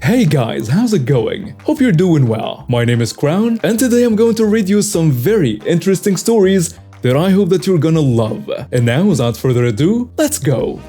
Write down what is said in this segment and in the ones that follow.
Hey guys, how's it going? Hope you're doing well. My name is Crown, and today I'm going to read you some very interesting stories that I hope that you're gonna love. And now, without further ado, let's go!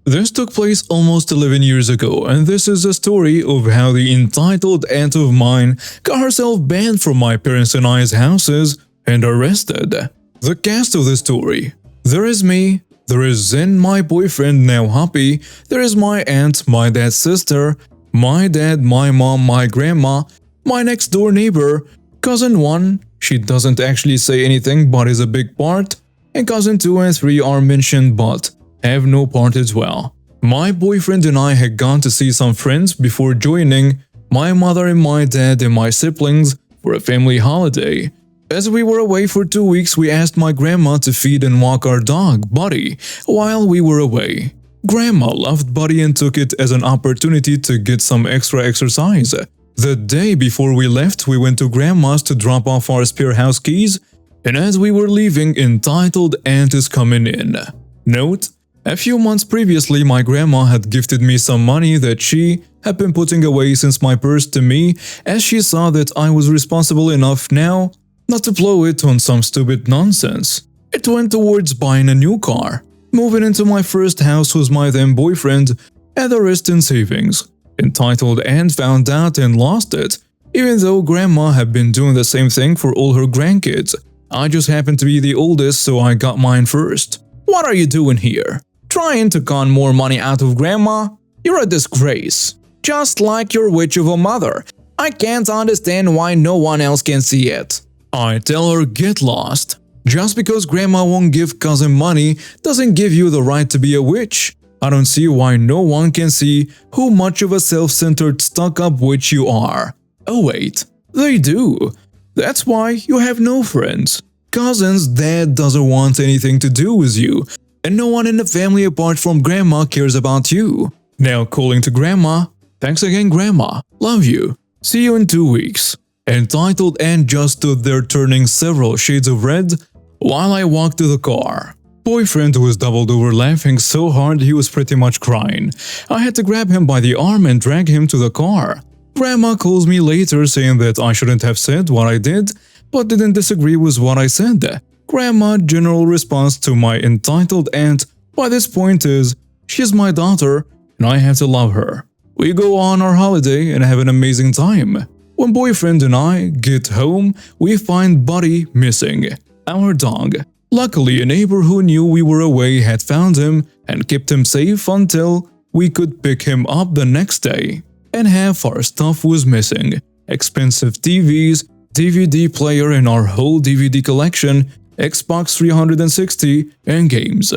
This took place almost 11 years ago, and this is the story of how the entitled aunt of mine got herself banned from my parents and I's houses and arrested. The cast of the story: there is me, there is Zen, my boyfriend, now Happy, there is my aunt, my dad's sister, my dad, my mom, my grandma, my next door neighbor, cousin 1, she doesn't actually say anything but is a big part, and cousin 2 and 3 are mentioned but have no part as well. My boyfriend and I had gone to see some friends before joining my mother and my dad and my siblings for a family holiday. As we were away for 2 weeks, we asked my grandma to feed and walk our dog, Buddy, while we were away. Grandma loved Buddy and took it as an opportunity to get some extra exercise. The day before we left, we went to Grandma's to drop off our spare house keys, and as we were leaving, entitled aunt is coming in. Note: a few months previously, my grandma had gifted me some money that she had been putting away since my birth to me, as she saw that I was responsible enough now not to blow it on some stupid nonsense. It went towards buying a new car. Moving into my first house was my then boyfriend, and the rest in savings. Entitled aunt found out and lost it, even though grandma had been doing the same thing for all her grandkids. I just happened to be the oldest, so I got mine first. What are you doing here? Trying to con more money out of grandma? You're a disgrace. Just like your witch of a mother. I can't understand why no one else can see it. I tell her, get lost. Just because grandma won't give cousin money doesn't give you the right to be a witch. I don't see why no one can see how much of a self-centered stuck-up witch you are. Oh wait, they do. That's why you have no friends. Cousin's dad doesn't want anything to do with you, and no one in the family apart from grandma cares about you. Now calling to grandma, thanks again grandma, love you, see you in 2 weeks. Entitled aunt just stood there turning several shades of red while I walked to the car. Boyfriend was doubled over laughing so hard he was pretty much crying. I had to grab him by the arm and drag him to the car. Grandma calls me later saying that I shouldn't have said what I did, but didn't disagree with what I said. Grandma's general response to my entitled aunt by this point is, she's my daughter and I have to love her. We go on our holiday and have an amazing time. When boyfriend and I get home, we find Buddy missing, our dog. Luckily, a neighbor who knew we were away had found him and kept him safe until we could pick him up the next day. And half our stuff was missing: expensive TVs, DVD player and our whole DVD collection, Xbox 360, and games.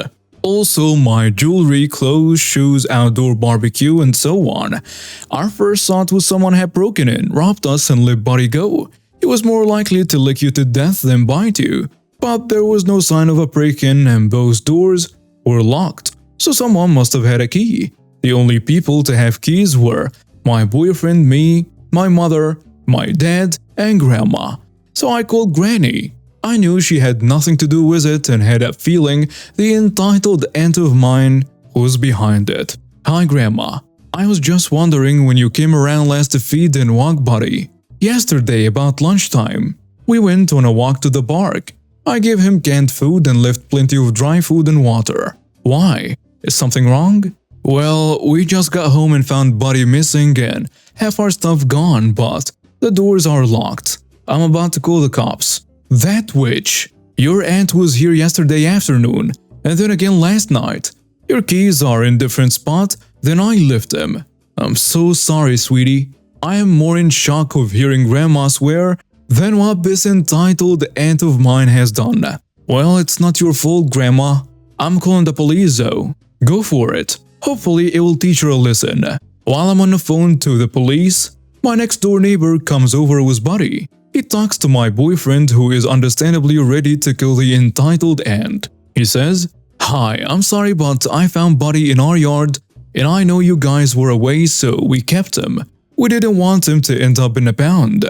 Also my jewelry, clothes, shoes, outdoor barbecue, and so on. Our first thought was someone had broken in, robbed us, and let Buddy go. He was more likely to lick you to death than bite you. But there was no sign of a break-in and both doors were locked, so someone must have had a key. The only people to have keys were my boyfriend, me, my mother, my dad, and grandma. So I called Granny. I knew she had nothing to do with it and had a feeling the entitled aunt of mine was behind it. Hi grandma, I was just wondering when you came around last to feed and walk Buddy. Yesterday about lunchtime, we went on a walk to the park. I gave him canned food and left plenty of dry food and water. Why? Is something wrong? Well, we just got home and found Buddy missing and half our stuff gone, but the doors are locked. I'm about to call the cops. That witch! Your aunt was here yesterday afternoon, and then again last night. Your keys are in different spot than I left them. I'm so sorry, sweetie. I am more in shock of hearing grandma swear than what this entitled aunt of mine has done. Well, it's not your fault, grandma. I'm calling the police though. Go for it. Hopefully it will teach her a lesson. While I'm on the phone to the police, my next door neighbor comes over with Buddy. He talks to my boyfriend, who is understandably ready to kill the entitled aunt. He says, "Hi, I'm sorry but I found Buddy in our yard and I know you guys were away so we kept him. We didn't want him to end up in a pound.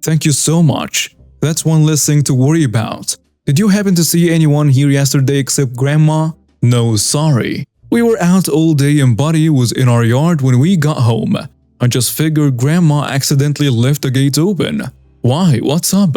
Thank you so much. That's one less thing to worry about. Did you happen to see anyone here yesterday except grandma?" No, sorry. We were out all day and Buddy was in our yard when we got home. I just figured Grandma accidentally left the gate open. Why? What's up?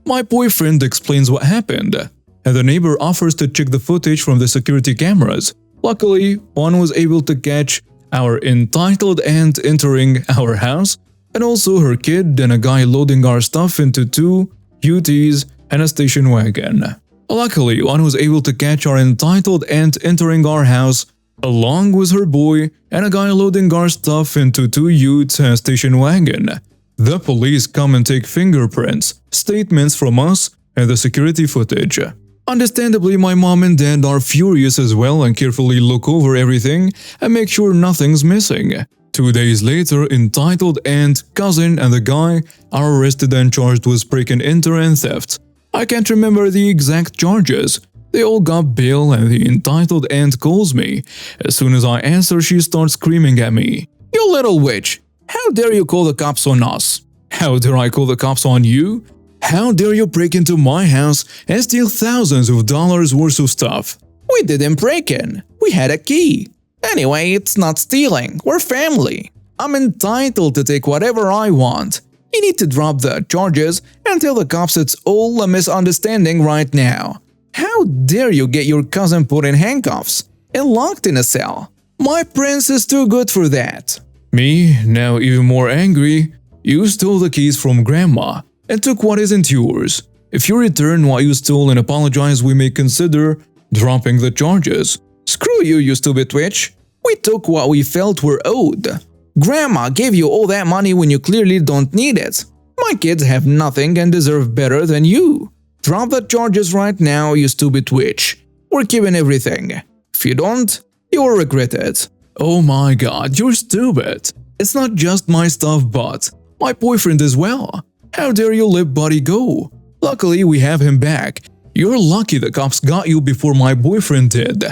My boyfriend explains what happened, and the neighbor offers to check the footage from the security cameras. Luckily, one was able to catch our entitled aunt entering our house, and also her kid and a guy loading our stuff into 2 UTs and a station wagon. Luckily, one was able to catch our entitled aunt entering our house, along with her boy and a guy loading our stuff into 2 utes and a station wagon. The police come and take fingerprints, statements from us, and the security footage. Understandably, my mom and dad are furious as well and carefully look over everything and make sure nothing's missing. 2 days later, entitled aunt, cousin, and the guy are arrested and charged with break-and-enter and theft. I can't remember the exact charges. They all got bail and the entitled aunt calls me. As soon as I answer, she starts screaming at me. "You little witch! How dare you call the cops on us?" "How dare I call the cops on you? How dare you break into my house and steal thousands of dollars worth of stuff?" "We didn't break in. We had a key. Anyway, it's not stealing. We're family. I'm entitled to take whatever I want. You need to drop the charges and tell the cops it's all a misunderstanding right now. How dare you get your cousin put in handcuffs and locked in a cell? My prince is too good for that." Me, now even more angry, "You stole the keys from Grandma and took what isn't yours. If you return what you stole and apologize, we may consider dropping the charges." "Screw you, you stupid witch. We took what we felt were owed. Grandma gave you all that money when you clearly don't need it. My kids have nothing and deserve better than you. Drop the charges right now, you stupid witch. We're keeping everything. If you don't, you will regret it." Oh my god, you're stupid. It's not just my stuff but my boyfriend as well. How dare you let Buddy go? Luckily, we have him back. You're lucky the cops got you before my boyfriend did.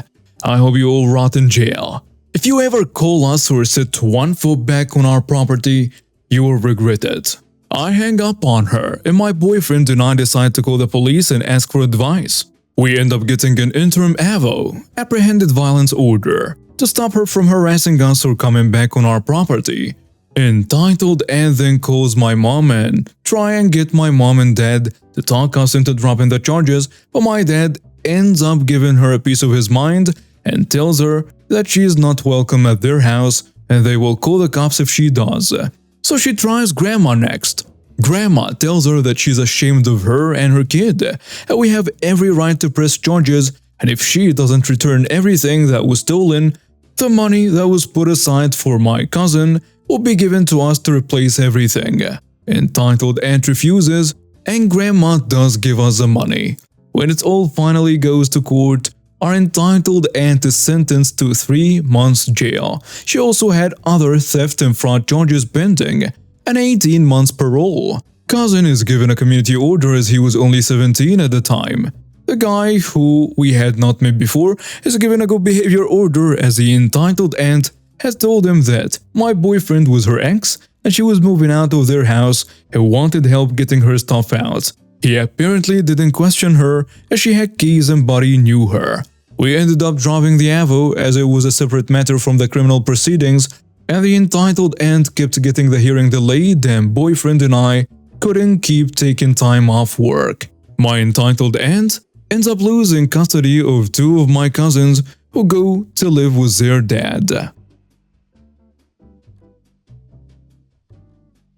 I hope you all rot in jail. If you ever call us or set one foot back on our property, you will regret it. I hang up on her, and my boyfriend and I decide to call the police and ask for advice. We end up getting an interim AVO, apprehended violence order, to stop her from harassing us or coming back on our property. Entitled and then calls my mom and try and get my mom and dad to talk us into dropping the charges, but my dad ends up giving her a piece of his mind and tells her that she is not welcome at their house and they will call the cops if she does. So she tries Grandma next. Grandma tells her that she's ashamed of her and her kid, and we have every right to press charges, and if she doesn't return everything that was stolen, the money that was put aside for my cousin will be given to us to replace everything. Entitled aunt refuses, and Grandma does give us the money. When it all finally goes to court, our entitled aunt is sentenced to 3 months jail. She also had other theft and fraud charges pending, and 18 months parole. Cousin is given a community order as he was only 17 at the time. The guy, who we had not met before, is given a good behavior order as the entitled aunt has told him that my boyfriend was her ex and she was moving out of their house and wanted help getting her stuff out. He apparently didn't question her as she had keys and Buddy knew her. We ended up dropping the AVO as it was a separate matter from the criminal proceedings, and the entitled aunt kept getting the hearing delayed and boyfriend and I couldn't keep taking time off work. My entitled aunt ends up losing custody of 2 of my cousins who go to live with their dad.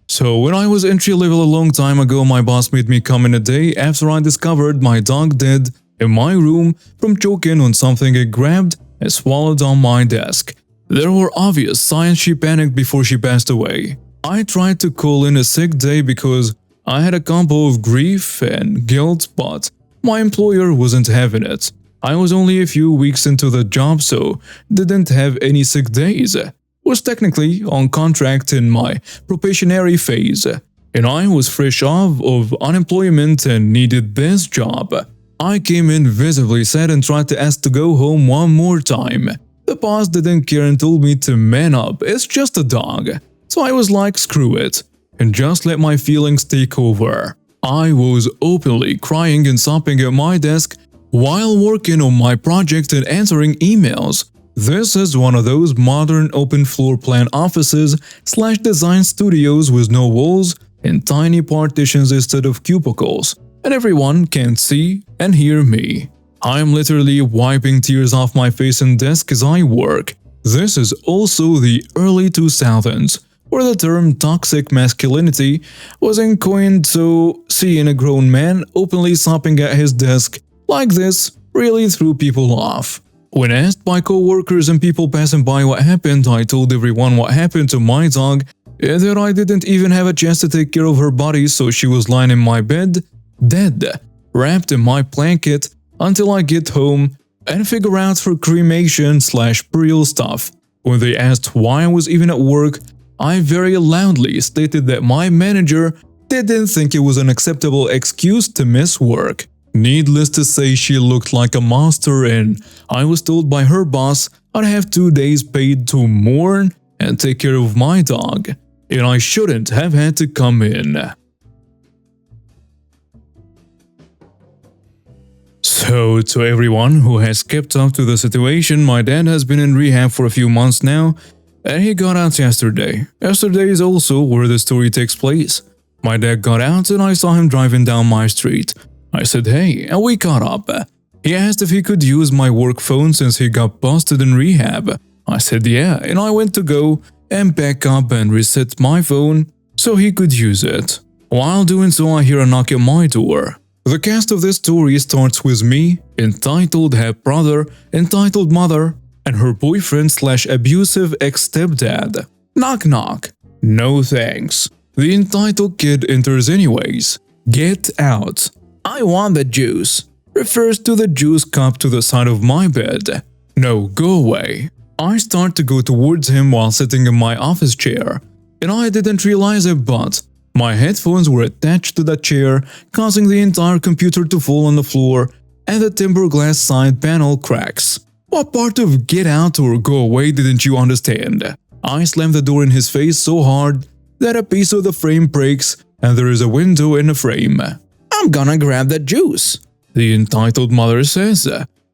So when I was entry level a long time ago, my boss made me come in a day after I discovered my dog dead in my room from choking on something it grabbed and swallowed on my desk. There were obvious signs she panicked before she passed away. I tried to call in a sick day because I had a combo of grief and guilt, but my employer wasn't having it. I was only a few weeks into the job, so didn't have any sick days. Was technically on contract in my probationary phase, and I was fresh off of unemployment and needed this job. I came in visibly sad and tried to ask to go home one more time. The boss didn't care and told me to man up, it's just a dog. So I was like, screw it, and just let my feelings take over. I was openly crying and sobbing at my desk while working on my project and answering emails. This is one of those modern open floor plan offices / design studios with no walls and tiny partitions instead of cubicles, and everyone can see and hear me. I'm literally wiping tears off my face and desk as I work. This is also the early 2000s, where the term toxic masculinity wasn't coined, so seeing a grown man openly sopping at his desk like this really threw people off. When asked by co-workers and people passing by what happened, I told everyone what happened to my dog and that I didn't even have a chance to take care of her body, so she was lying in my bed, dead, wrapped in my blanket until I get home and figure out her cremation / burial stuff. When they asked why I was even at work, I very loudly stated that my manager didn't think it was an acceptable excuse to miss work. Needless to say, she looked like a monster, and I was told by her boss I'd have 2 days paid to mourn and take care of my dog, and I shouldn't have had to come in. So, to everyone who has kept up to the situation, my dad has been in rehab for a few months now, and he got out yesterday. Yesterday is also where the story takes place. My dad got out and I saw him driving down my street. I said hey, and we caught up. He asked if he could use my work phone since he got busted in rehab. I said yeah, and I went to go and back up and reset my phone so he could use it. While doing so, I hear a knock at my door. The cast of this story starts with me, entitled half-brother, entitled mother, and her boyfriend / abusive ex-stepdad. Knock knock. No thanks. The entitled kid enters anyways. Get out. I want the juice. Refers to the juice cup to the side of my bed. No, go away. I start to go towards him while sitting in my office chair, and I didn't realize it, but my headphones were attached to the chair, causing the entire computer to fall on the floor, and the tempered glass side panel cracks. What part of get out or go away didn't you understand? I slammed the door in his face so hard that a piece of the frame breaks and there is a window in the frame. I'm gonna grab that juice, the entitled mother says.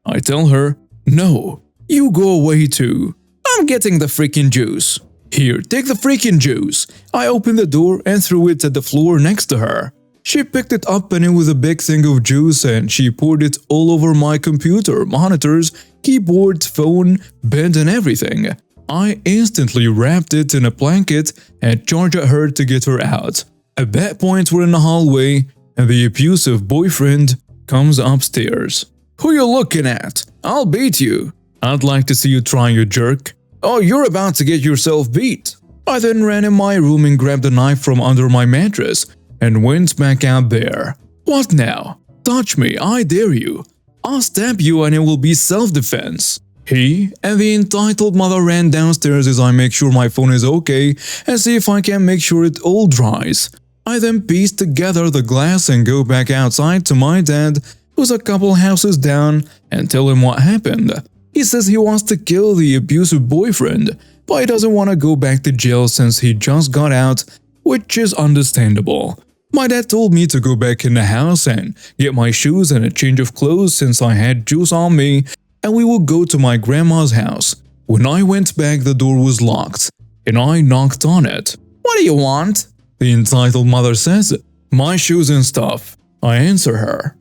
I tell her, no, you go away too. I'm getting the freaking juice. Here, take the freaking juice. I opened the door and threw it at the floor next to her. She picked it up and it was a big thing of juice, and she poured it all over my computer, monitors, keyboard, phone, bed and everything. I instantly wrapped it in a blanket and charged at her to get her out. At that point, we're in the hallway and the abusive boyfriend comes upstairs. Who you looking at? I'll beat you. I'd like to see you try, you jerk. Oh, you're about to get yourself beat. I then ran in my room and grabbed a knife from under my mattress and went back out there. What now? Touch me, I dare you. I'll stab you and it will be self-defense. He and the entitled mother ran downstairs as I make sure my phone is okay and see if I can make sure it all dries. I then piece together the glass and go back outside to my dad, who's a couple houses down, and tell him what happened. He says he wants to kill the abusive boyfriend, but he doesn't want to go back to jail since he just got out, which is understandable. My dad told me to go back in the house and get my shoes and a change of clothes since I had juice on me, and we will go to my grandma's house. When I went back, the door was locked, and I knocked on it. What do you want? The entitled mother says. My shoes and stuff. I answer her.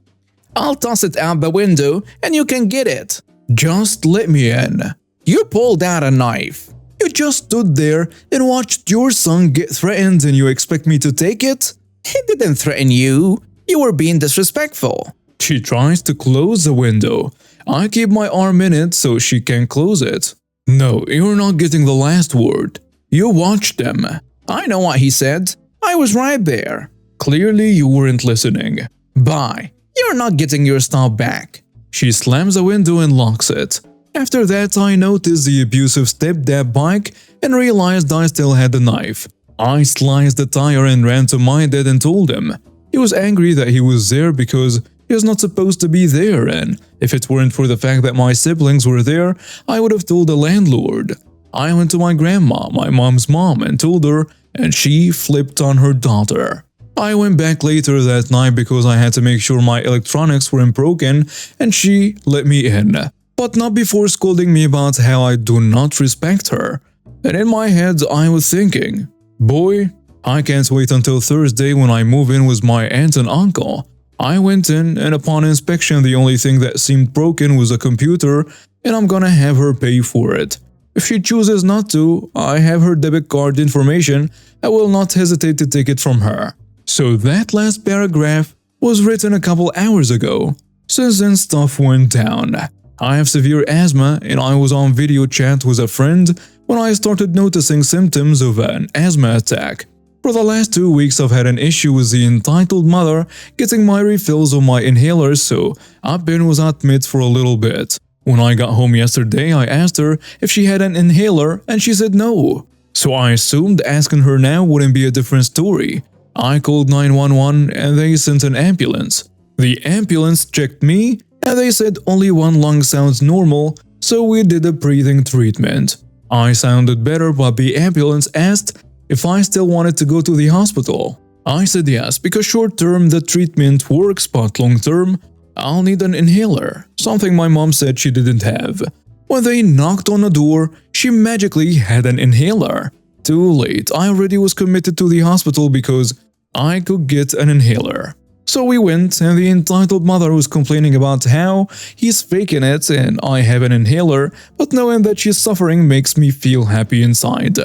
I'll toss it out the window and you can get it. Just let me in. You pulled out a knife. You just stood there and watched your son get threatened and you expect me to take it? He didn't threaten you. You were being disrespectful. She tries to close the window. I keep my arm in it so she can close it. No, you're not getting the last word. You watched them. I know what he said. I was right there. Clearly you weren't listening. Bye. You're not getting your stuff back. She slams the window and locks it. After that, I noticed the abusive stepdad bike and realized I still had the knife. I sliced the tire and ran to my dad and told him. He was angry that he was there because he was not supposed to be there, and if it weren't for the fact that my siblings were there, I would have told the landlord. I went to my grandma, my mom's mom, and told her, and she flipped on her daughter. I went back later that night because I had to make sure my electronics weren't broken, and she let me in. But not before scolding me about how I do not respect her. And in my head, I was thinking, boy, I can't wait until Thursday when I move in with my aunt and uncle. I went in, and upon inspection, the only thing that seemed broken was a computer, and I'm gonna have her pay for it. If she chooses not to, I have her debit card information. I will not hesitate to take it from her. So that last paragraph was written a couple hours ago. Since then, stuff went down. I have severe asthma, and I was on video chat with a friend when I started noticing symptoms of an asthma attack. For the last 2 weeks, I've had an issue with the entitled mother getting my refills on my inhalers, so I've been without meds for a little bit. When I got home yesterday, I asked her if she had an inhaler, and she said no. So I assumed asking her now wouldn't be a different story. I called 911 and they sent an ambulance. The ambulance checked me and they said only one lung sounds normal, so we did a breathing treatment. I sounded better, but the ambulance asked if I still wanted to go to the hospital. I said yes, because short term the treatment works, but long term I'll need an inhaler, something my mom said she didn't have. When they knocked on the door, she magically had an inhaler. Too late, I already was committed to the hospital because I could get an inhaler. So we went, and the entitled mother was complaining about how he's faking it and I have an inhaler, but knowing that she's suffering makes me feel happy inside.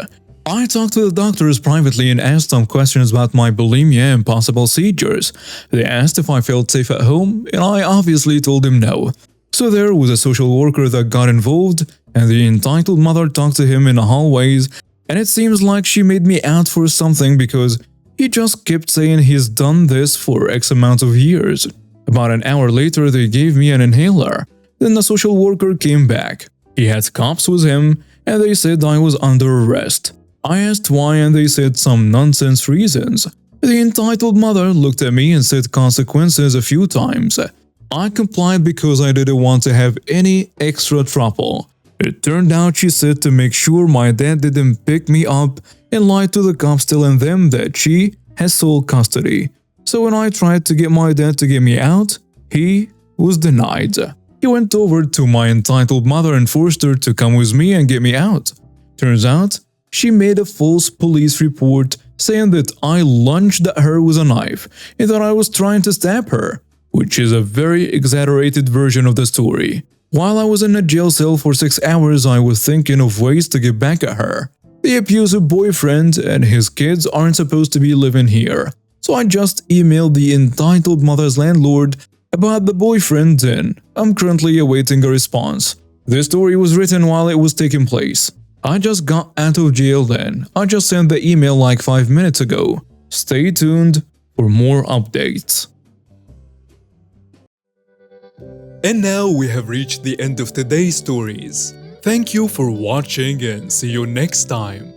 I talked to the doctors privately and asked some questions about my bulimia and possible seizures. They asked if I felt safe at home, and I obviously told them no. So there was a social worker that got involved, and the entitled mother talked to him in the hallways, and it seems like she made me out for something because he just kept saying he's done this for X amount of years. About an hour later, they gave me an inhaler. Then the social worker came back. He had cops with him, and they said I was under arrest. I asked why, and they said some nonsense reasons. The entitled mother looked at me and said consequences a few times. I complied because I didn't want to have any extra trouble. It turned out she said to make sure my dad didn't pick me up and lied to the cops telling them that she has sole custody. So when I tried to get my dad to get me out, he was denied. He went over to my entitled mother and forced her to come with me and get me out. Turns out, she made a false police report saying that I lunged at her with a knife and that I was trying to stab her, which is a very exaggerated version of the story. While I was in a jail cell for 6 hours, I was thinking of ways to get back at her. The abusive boyfriend and his kids aren't supposed to be living here, so I just emailed the entitled mother's landlord about the boyfriend and I'm currently awaiting a response. This story was written while it was taking place. I just got out of jail then. I just sent the email like 5 minutes ago. Stay tuned for more updates. And now we have reached the end of today's stories. Thank you for watching and see you next time.